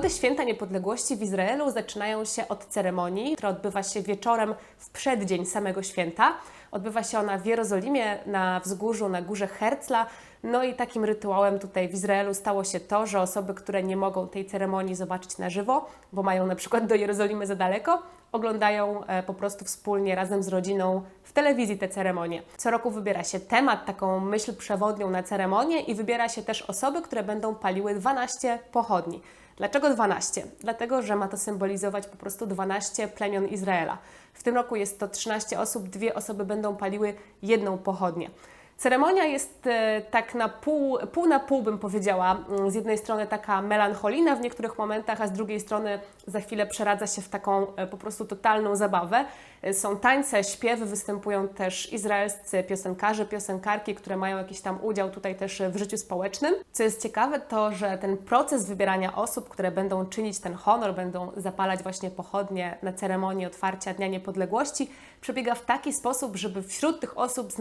Obchody Święta Niepodległości w Izraelu zaczynają się od ceremonii, która odbywa się wieczorem w przeddzień samego święta. Odbywa się ona w Jerozolimie na wzgórzu, na górze Herzla. No i takim rytuałem tutaj w Izraelu stało się to, że osoby, które nie mogą tej ceremonii zobaczyć na żywo, bo mają na przykład do Jerozolimy za daleko, oglądają po prostu wspólnie razem z rodziną w telewizji tę ceremonię. Co roku wybiera się temat, taką myśl przewodnią na ceremonię i wybiera się też osoby, które będą paliły 12 pochodni. Dlaczego 12? Dlatego, że ma to symbolizować po prostu 12 plemion Izraela. W tym roku jest to 13 osób, 2 osoby będą paliły jedną pochodnię. Ceremonia jest tak na pół bym powiedziała. Z jednej strony taka melancholijna w niektórych momentach, a z drugiej strony za chwilę przeradza się w taką po prostu totalną zabawę. Są tańce, śpiewy, występują też izraelscy piosenkarze, piosenkarki, które mają jakiś tam udział tutaj też w życiu społecznym. Co jest ciekawe, to że ten proces wybierania osób, które będą czynić ten honor, będą zapalać właśnie pochodnie na ceremonii otwarcia Dnia Niepodległości, przebiega w taki sposób, żeby wśród tych osób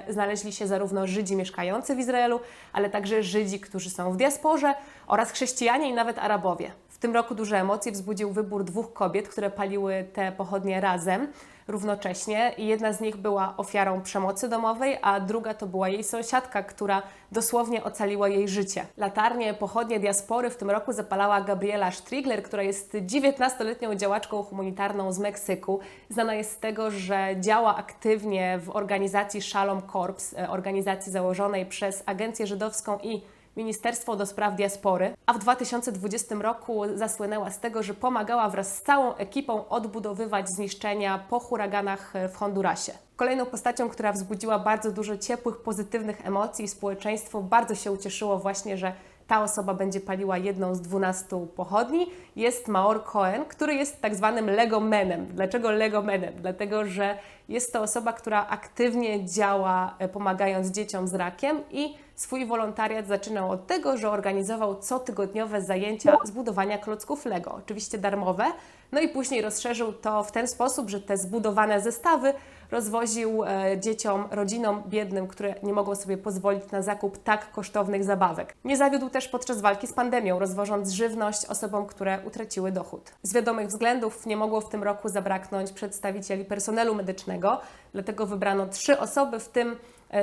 znaleźli się zarówno Żydzi mieszkający w Izraelu, ale także Żydzi, którzy są w diasporze oraz chrześcijanie i nawet Arabowie. W tym roku duże emocje wzbudził wybór 2 kobiet, które paliły te pochodnie razem, równocześnie i jedna z nich była ofiarą przemocy domowej, a druga to była jej sąsiadka, która dosłownie ocaliła jej życie. Latarnie, pochodnie diaspory w tym roku zapalała Gabriela Strigler, która jest 19-letnią działaczką humanitarną z Meksyku. Znana jest z tego, że działa aktywnie w organizacji Shalom Corps, organizacji założonej przez Agencję Żydowską i Ministerstwo do Spraw Diaspory, a w 2020 roku zasłynęła z tego, że pomagała wraz z całą ekipą odbudowywać zniszczenia po huraganach w Hondurasie. Kolejną postacią, która wzbudziła bardzo dużo ciepłych, pozytywnych emocji, społeczeństwo bardzo się ucieszyło właśnie, że ta osoba będzie paliła jedną z 12 pochodni, jest Maor Cohen, który jest tak zwanym legomenem. Dlaczego legomenem? Dlatego, że jest to osoba, która aktywnie działa, pomagając dzieciom z rakiem i swój wolontariat zaczynał od tego, że organizował cotygodniowe zajęcia z budowania klocków Lego, oczywiście darmowe, no i później rozszerzył to w ten sposób, że te zbudowane zestawy rozwoził dzieciom, rodzinom biednym, które nie mogą sobie pozwolić na zakup tak kosztownych zabawek. Nie zawiódł też podczas walki z pandemią, rozwożąc żywność osobom, które utraciły dochód. Z wiadomych względów nie mogło w tym roku zabraknąć przedstawicieli personelu medycznego, dlatego wybrano 3 osoby, w tym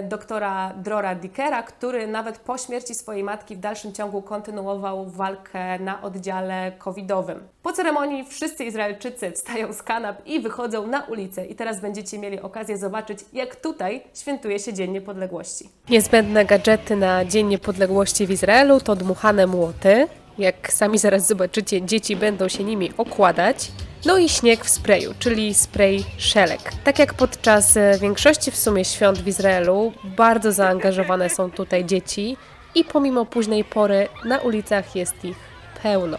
doktora Drora Dickera, który nawet po śmierci swojej matki w dalszym ciągu kontynuował walkę na oddziale covidowym. Po ceremonii wszyscy Izraelczycy wstają z kanap i wychodzą na ulicę i teraz będziecie mieli okazję zobaczyć, jak tutaj świętuje się Dzień Niepodległości. Niezbędne gadżety na Dzień Niepodległości w Izraelu to dmuchane młoty. Jak sami zaraz zobaczycie, dzieci będą się nimi okładać. No i śnieg w sprayu, czyli spray szelek. Tak jak podczas większości w sumie świąt w Izraelu, bardzo zaangażowane są tutaj dzieci i pomimo późnej pory na ulicach jest ich pełno.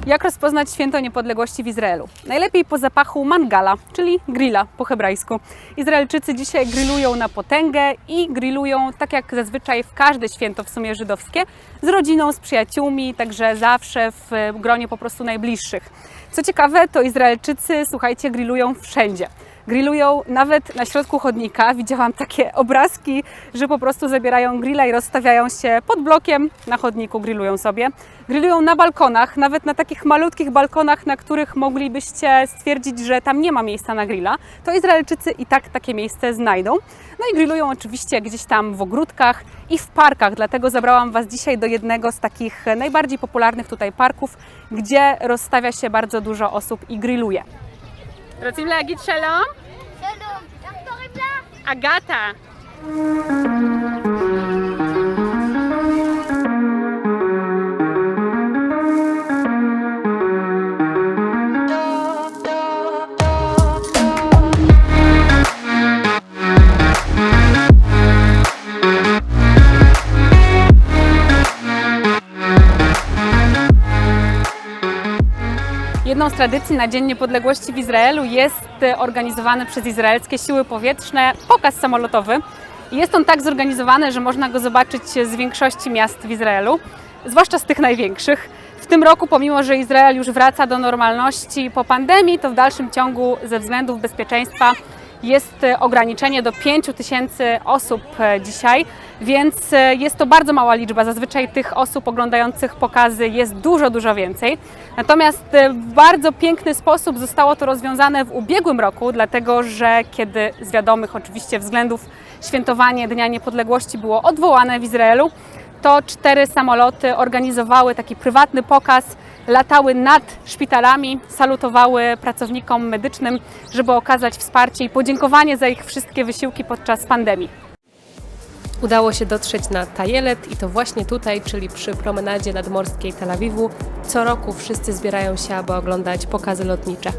Jak rozpoznać Święto Niepodległości w Izraelu? Najlepiej po zapachu mangala, czyli grilla po hebrajsku. Izraelczycy dzisiaj grillują na potęgę i grillują tak jak zazwyczaj w każde święto w sumie żydowskie, z rodziną, z przyjaciółmi, także zawsze w gronie po prostu najbliższych. Co ciekawe, to Izraelczycy, słuchajcie, grillują wszędzie. Grillują nawet na środku chodnika. Widziałam takie obrazki, że po prostu zabierają grilla i rozstawiają się pod blokiem, na chodniku grillują sobie. Grillują na balkonach, nawet na takich malutkich balkonach, na których moglibyście stwierdzić, że tam nie ma miejsca na grilla. To Izraelczycy i tak takie miejsce znajdą. No i grillują oczywiście gdzieś tam w ogródkach i w parkach, dlatego zabrałam Was dzisiaj do jednego z takich najbardziej popularnych tutaj parków, gdzie rozstawia się bardzo dużo osób i grilluje. רוצים להגיד שלום? שלום, איך קוראים לה? אגתה. Jedną z tradycji na Dzień Niepodległości w Izraelu jest organizowany przez izraelskie siły powietrzne pokaz samolotowy. Jest on tak zorganizowany, że można go zobaczyć z większości miast w Izraelu, zwłaszcza z tych największych. W tym roku, pomimo że Izrael już wraca do normalności po pandemii, to w dalszym ciągu ze względów bezpieczeństwa jest ograniczenie do 5000 osób dzisiaj, więc jest to bardzo mała liczba. Zazwyczaj tych osób oglądających pokazy jest dużo więcej. Natomiast w bardzo piękny sposób zostało to rozwiązane w ubiegłym roku, dlatego że kiedy z wiadomych oczywiście względów świętowanie Dnia Niepodległości było odwołane w Izraelu, to 4 samoloty organizowały taki prywatny pokaz, latały nad szpitalami, salutowały pracownikom medycznym, żeby okazać wsparcie i podziękowanie za ich wszystkie wysiłki podczas pandemii. Udało się dotrzeć na Tajelet i to właśnie tutaj, czyli przy promenadzie nadmorskiej Tel Awiwu. Co roku wszyscy zbierają się, aby oglądać pokazy lotnicze.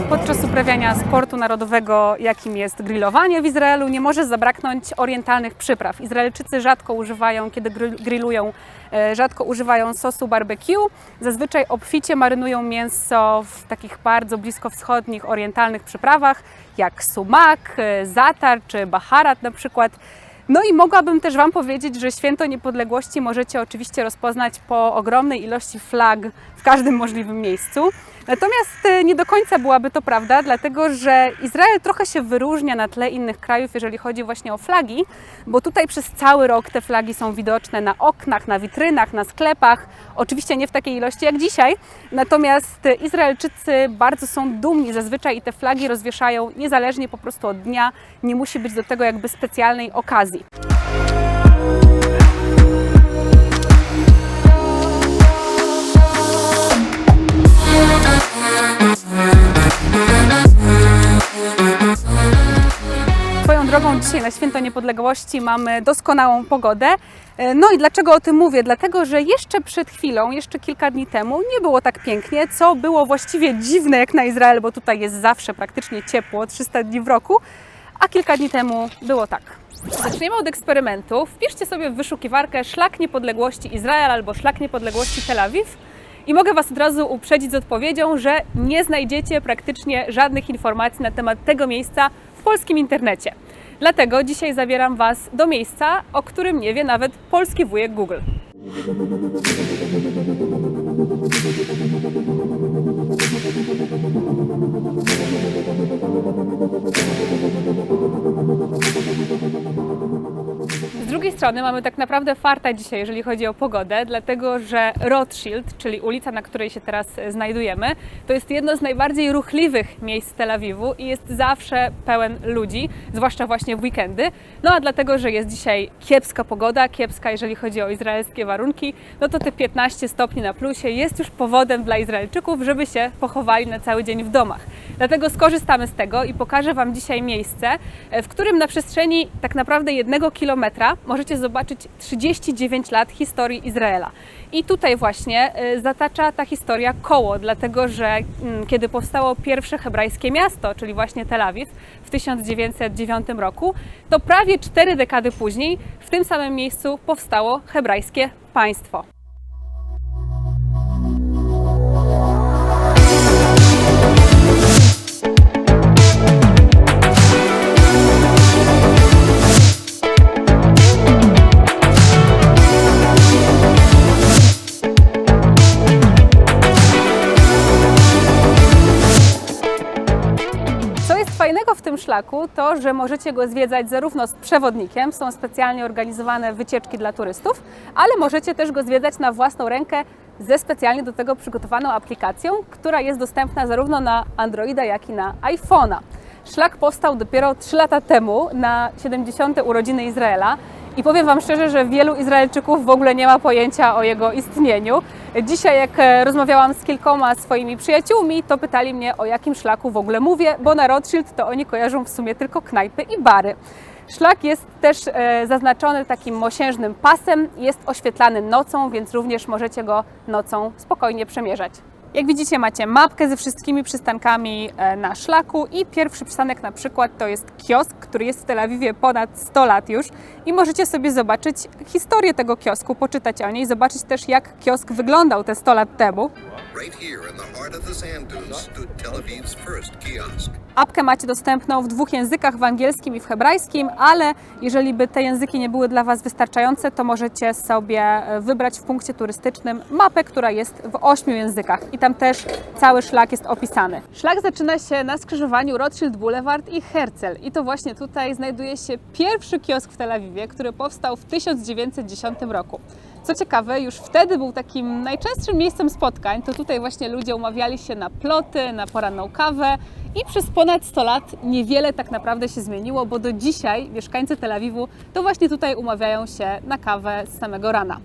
Podczas uprawiania sportu narodowego, jakim jest grillowanie w Izraelu, nie może zabraknąć orientalnych przypraw. Izraelczycy rzadko używają, kiedy grillują, rzadko używają sosu barbecue. Zazwyczaj obficie marynują mięso w takich bardzo bliskowschodnich, orientalnych przyprawach, jak sumak, zatar czy baharat na przykład. No i mogłabym też Wam powiedzieć, że Święto Niepodległości możecie oczywiście rozpoznać po ogromnej ilości flag w każdym możliwym miejscu. Natomiast nie do końca byłaby to prawda, dlatego że Izrael trochę się wyróżnia na tle innych krajów, jeżeli chodzi właśnie o flagi, bo tutaj przez cały rok te flagi są widoczne na oknach, na witrynach, na sklepach. Oczywiście nie w takiej ilości jak dzisiaj, natomiast Izraelczycy bardzo są dumni zazwyczaj i te flagi rozwieszają niezależnie po prostu od dnia, nie musi być do tego jakby specjalnej okazji. Swoją drogą dzisiaj na Święto Niepodległości mamy doskonałą pogodę. No i dlaczego o tym mówię? Dlatego, że jeszcze przed chwilą, jeszcze kilka dni temu nie było tak pięknie, co było właściwie dziwne jak na Izrael, bo tutaj jest zawsze praktycznie ciepło, 300 dni w roku, a kilka dni temu było tak. Zaczniemy od eksperymentu. Wpiszcie sobie w wyszukiwarkę Szlak Niepodległości Izrael albo Szlak Niepodległości Tel Awiw. I mogę Was od razu uprzedzić z odpowiedzią, że nie znajdziecie praktycznie żadnych informacji na temat tego miejsca w polskim internecie. Dlatego dzisiaj zabieram Was do miejsca, o którym nie wie nawet polski wujek Google. Z drugiej strony mamy tak naprawdę farta dzisiaj, jeżeli chodzi o pogodę, dlatego że Rothschild, czyli ulica, na której się teraz znajdujemy, to jest jedno z najbardziej ruchliwych miejsc Tel Awiwu i jest zawsze pełen ludzi, zwłaszcza właśnie w weekendy. No a dlatego, że jest dzisiaj kiepska pogoda, kiepska jeżeli chodzi o izraelskie warunki, no to te 15 stopni na plusie jest już powodem dla Izraelczyków, żeby się pochowali na cały dzień w domach. Dlatego skorzystamy z tego i pokażę Wam dzisiaj miejsce, w którym na przestrzeni tak naprawdę 1 kilometra możecie zobaczyć 39 lat historii Izraela. I tutaj właśnie zatacza ta historia koło, dlatego że kiedy powstało pierwsze hebrajskie miasto, czyli właśnie Tel Awiw w 1909 roku, to prawie 4 dekady później w tym samym miejscu powstało hebrajskie państwo. Fajnego w tym szlaku to, że możecie go zwiedzać zarówno z przewodnikiem, są specjalnie organizowane wycieczki dla turystów, ale możecie też go zwiedzać na własną rękę ze specjalnie do tego przygotowaną aplikacją, która jest dostępna zarówno na Androida, jak i na iPhone'a. Szlak powstał dopiero 3 lata temu na 70. urodziny Izraela i powiem Wam szczerze, że wielu Izraelczyków w ogóle nie ma pojęcia o jego istnieniu. Dzisiaj jak rozmawiałam z kilkoma swoimi przyjaciółmi, to pytali mnie, o jakim szlaku w ogóle mówię, bo na Rothschild to oni kojarzą w sumie tylko knajpy i bary. Szlak jest też zaznaczony takim mosiężnym pasem, jest oświetlany nocą, więc również możecie go nocą spokojnie przemierzać. Jak widzicie, macie mapkę ze wszystkimi przystankami na szlaku i pierwszy przystanek na przykład to jest kiosk, który jest w Tel Awiwie ponad 100 lat już i możecie sobie zobaczyć historię tego kiosku, poczytać o niej, zobaczyć też jak kiosk wyglądał te 100 lat temu. Right here in the heart of the sand dunes stood Tel Aviv's first kiosk. Apkę macie dostępną w 2 językach, w angielskim i w hebrajskim, ale jeżeli by te języki nie były dla Was wystarczające, to możecie sobie wybrać w punkcie turystycznym mapę, która jest w 8 językach i tam też cały szlak jest opisany. Szlak zaczyna się na skrzyżowaniu Rothschild Boulevard i Herzl i to właśnie tutaj znajduje się pierwszy kiosk w Tel Awiwie, który powstał w 1910 roku. Co ciekawe, już wtedy był takim najczęstszym miejscem spotkań, to tutaj właśnie ludzie umawiali się na ploty, na poranną kawę i przez ponad 100 lat niewiele tak naprawdę się zmieniło, bo do dzisiaj mieszkańcy Tel Awiwu to właśnie tutaj umawiają się na kawę z samego rana.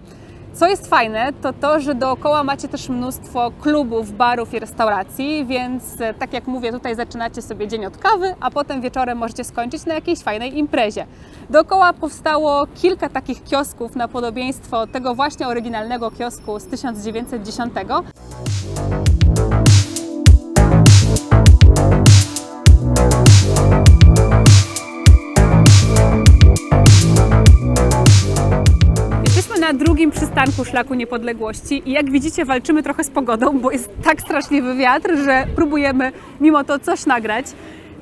Co jest fajne, to to, że dookoła macie też mnóstwo klubów, barów i restauracji, więc tak jak mówię, tutaj zaczynacie sobie dzień od kawy, a potem wieczorem możecie skończyć na jakiejś fajnej imprezie. Dookoła powstało kilka takich kiosków na podobieństwo tego właśnie oryginalnego kiosku z 1910. Na drugim przystanku Szlaku Niepodległości i jak widzicie walczymy trochę z pogodą, bo jest tak straszliwy wiatr, że próbujemy mimo to coś nagrać.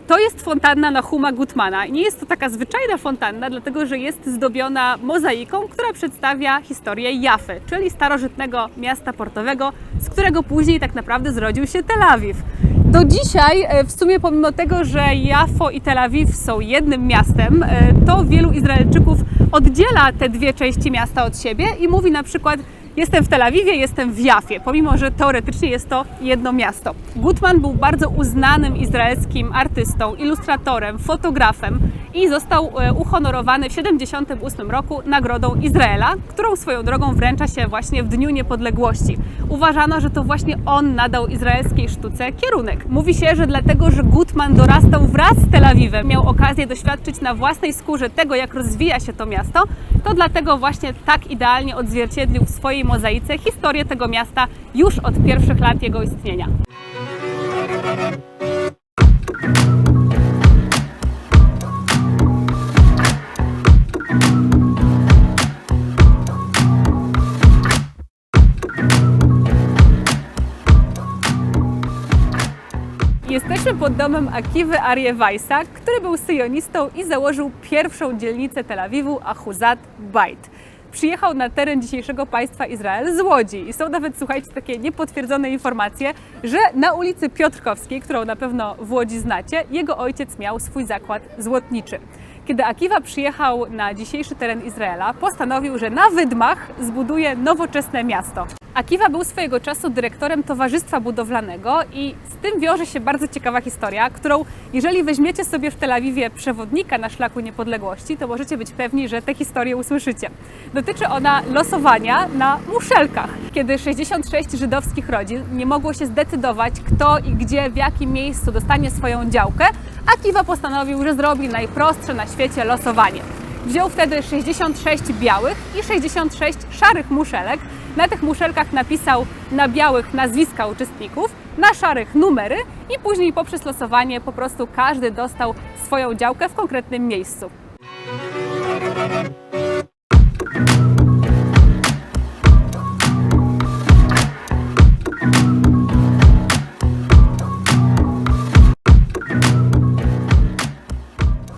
To jest fontanna Nahuma Gutmana. Nie jest to taka zwyczajna fontanna, dlatego że jest zdobiona mozaiką, która przedstawia historię Jafy, czyli starożytnego miasta portowego, z którego później tak naprawdę zrodził się Tel Awiw. Do dzisiaj, w sumie pomimo tego, że Jafo i Tel Awiw są jednym miastem, to wielu Izraelczyków oddziela te dwie części miasta od siebie i mówi na przykład: jestem w Tel Awiwie, jestem w Jafie, pomimo że teoretycznie jest to jedno miasto. Gutman był bardzo uznanym izraelskim artystą, ilustratorem, fotografem i został uhonorowany w 1978 roku Nagrodą Izraela, którą swoją drogą wręcza się właśnie w Dniu Niepodległości. Uważano, że to właśnie on nadał izraelskiej sztuce kierunek. Mówi się, że dlatego, że Gutman dorastał wraz z Tel Awiwem, miał okazję doświadczyć na własnej skórze tego, jak rozwija się to miasto, to dlatego właśnie tak idealnie odzwierciedlił w swojej mozaice historię tego miasta już od pierwszych lat jego istnienia. Jesteśmy pod domem Akiwy Arie Weissa, który był syjonistą i założył pierwszą dzielnicę Tel Awiwu, Ahuzat Bait. Przyjechał na teren dzisiejszego państwa Izrael z Łodzi i są nawet, słuchajcie, takie niepotwierdzone informacje, że na ulicy Piotrkowskiej, którą na pewno w Łodzi znacie, jego ojciec miał swój zakład złotniczy. Kiedy Akiwa przyjechał na dzisiejszy teren Izraela, postanowił, że na wydmach zbuduje nowoczesne miasto. Akiwa był swojego czasu dyrektorem Towarzystwa Budowlanego i z tym wiąże się bardzo ciekawa historia, którą jeżeli weźmiecie sobie w Tel Awiwie przewodnika na Szlaku Niepodległości, to możecie być pewni, że tę historię usłyszycie. Dotyczy ona losowania na muszelkach. Kiedy 66 żydowskich rodzin nie mogło się zdecydować, kto i gdzie, w jakim miejscu dostanie swoją działkę, Akiwa postanowił, że zrobi najprostsze na świecie losowanie. Wziął wtedy 66 białych i 66 szarych muszelek. Na tych muszelkach napisał na białych nazwiska uczestników, na szarych numery i później poprzez losowanie po prostu każdy dostał swoją działkę w konkretnym miejscu.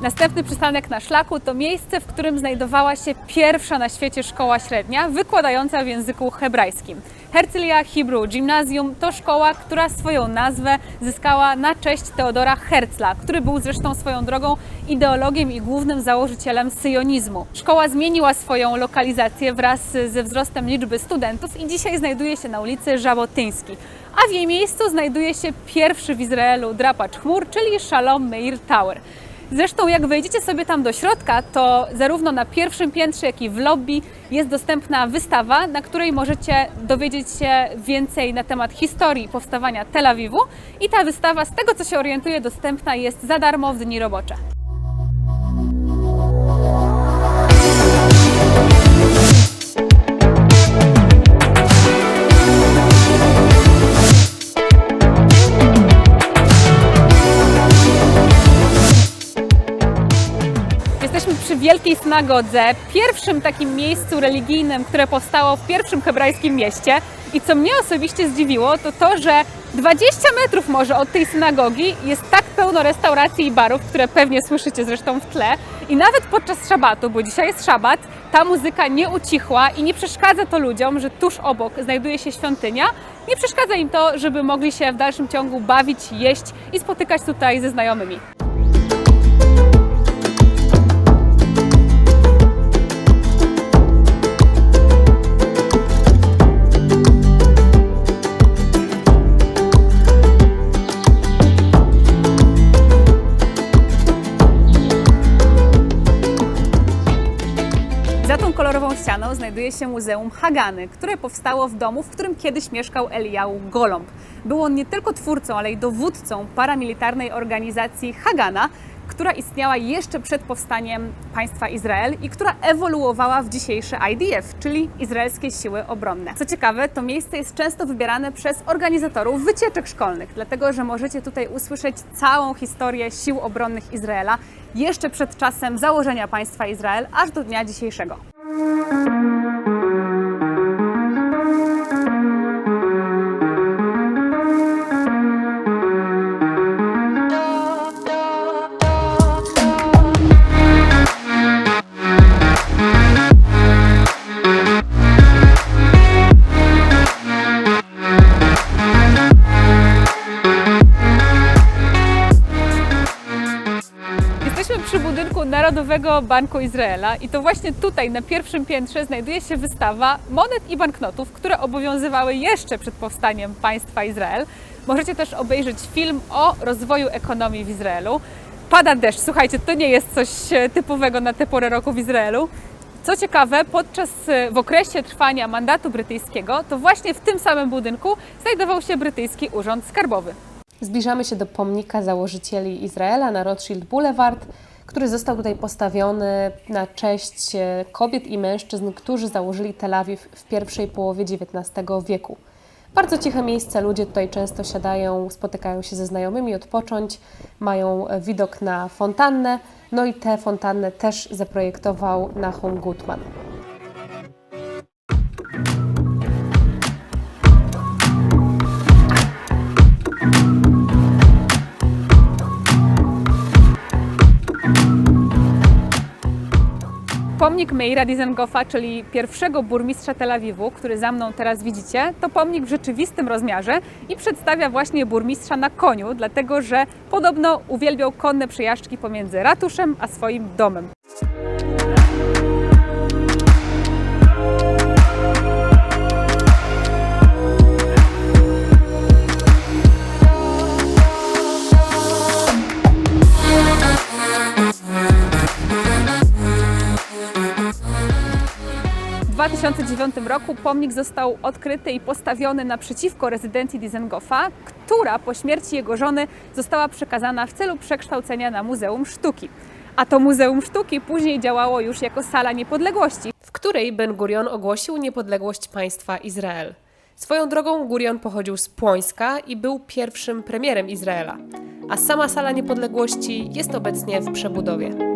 Następny przystanek na szlaku to miejsce, w którym znajdowała się pierwsza na świecie szkoła średnia wykładająca w języku hebrajskim. Herzliya Hebrew Gymnasium to szkoła, która swoją nazwę zyskała na cześć Teodora Herzla, który był zresztą swoją drogą ideologiem i głównym założycielem syjonizmu. Szkoła zmieniła swoją lokalizację wraz ze wzrostem liczby studentów i dzisiaj znajduje się na ulicy Żabotyńskiej. A w jej miejscu znajduje się pierwszy w Izraelu drapacz chmur, czyli Shalom Meir Tower. Zresztą jak wejdziecie sobie tam do środka, to zarówno na pierwszym piętrze, jak i w lobby jest dostępna wystawa, na której możecie dowiedzieć się więcej na temat historii powstawania Tel Awiwu i ta wystawa, z tego co się orientuję, dostępna jest za darmo w dni robocze. Jesteśmy przy Wielkiej Synagodze, pierwszym takim miejscu religijnym, które powstało w pierwszym hebrajskim mieście. I co mnie osobiście zdziwiło, to to, że 20 metrów może od tej synagogi jest tak pełno restauracji i barów, które pewnie słyszycie zresztą w tle. I nawet podczas szabatu, bo dzisiaj jest szabat, ta muzyka nie ucichła i nie przeszkadza to ludziom, że tuż obok znajduje się świątynia. Nie przeszkadza im to, żeby mogli się w dalszym ciągu bawić, jeść i spotykać tutaj ze znajomymi. Za tą kolorową ścianą znajduje się Muzeum Hagany, które powstało w domu, w którym kiedyś mieszkał Elijahu Golomb. Był on nie tylko twórcą, ale i dowódcą paramilitarnej organizacji Hagana, która istniała jeszcze przed powstaniem państwa Izrael i która ewoluowała w dzisiejsze IDF, czyli Izraelskie Siły Obronne. Co ciekawe, to miejsce jest często wybierane przez organizatorów wycieczek szkolnych, dlatego że możecie tutaj usłyszeć całą historię sił obronnych Izraela jeszcze przed czasem założenia państwa Izrael, aż do dnia dzisiejszego. Przy budynku Narodowego Banku Izraela i to właśnie tutaj na pierwszym piętrze znajduje się wystawa monet i banknotów, które obowiązywały jeszcze przed powstaniem państwa Izrael. Możecie też obejrzeć film o rozwoju ekonomii w Izraelu. Pada deszcz, słuchajcie, to nie jest coś typowego na tę porę roku w Izraelu. Co ciekawe, w okresie trwania mandatu brytyjskiego, to właśnie w tym samym budynku znajdował się brytyjski urząd skarbowy. Zbliżamy się do pomnika założycieli Izraela na Rothschild Boulevard, który został tutaj postawiony na cześć kobiet i mężczyzn, którzy założyli Tel Awiw w pierwszej połowie XIX wieku. Bardzo ciche miejsce, ludzie tutaj często siadają, spotykają się ze znajomymi, odpocząć, mają widok na fontannę, no i tę fontannę też zaprojektował Nahum Gutman. Pomnik Meira Dizengoffa, czyli pierwszego burmistrza Tel Awiwu, który za mną teraz widzicie, to pomnik w rzeczywistym rozmiarze i przedstawia właśnie burmistrza na koniu, dlatego że podobno uwielbiał konne przejażdżki pomiędzy ratuszem a swoim domem. W 2009 roku pomnik został odkryty i postawiony naprzeciwko rezydencji Dizengoffa, która po śmierci jego żony została przekazana w celu przekształcenia na Muzeum Sztuki. A to Muzeum Sztuki później działało już jako Sala Niepodległości, w której Ben-Gurion ogłosił niepodległość państwa Izrael. Swoją drogą Gurion pochodził z Płońska i był pierwszym premierem Izraela, a sama Sala Niepodległości jest obecnie w przebudowie.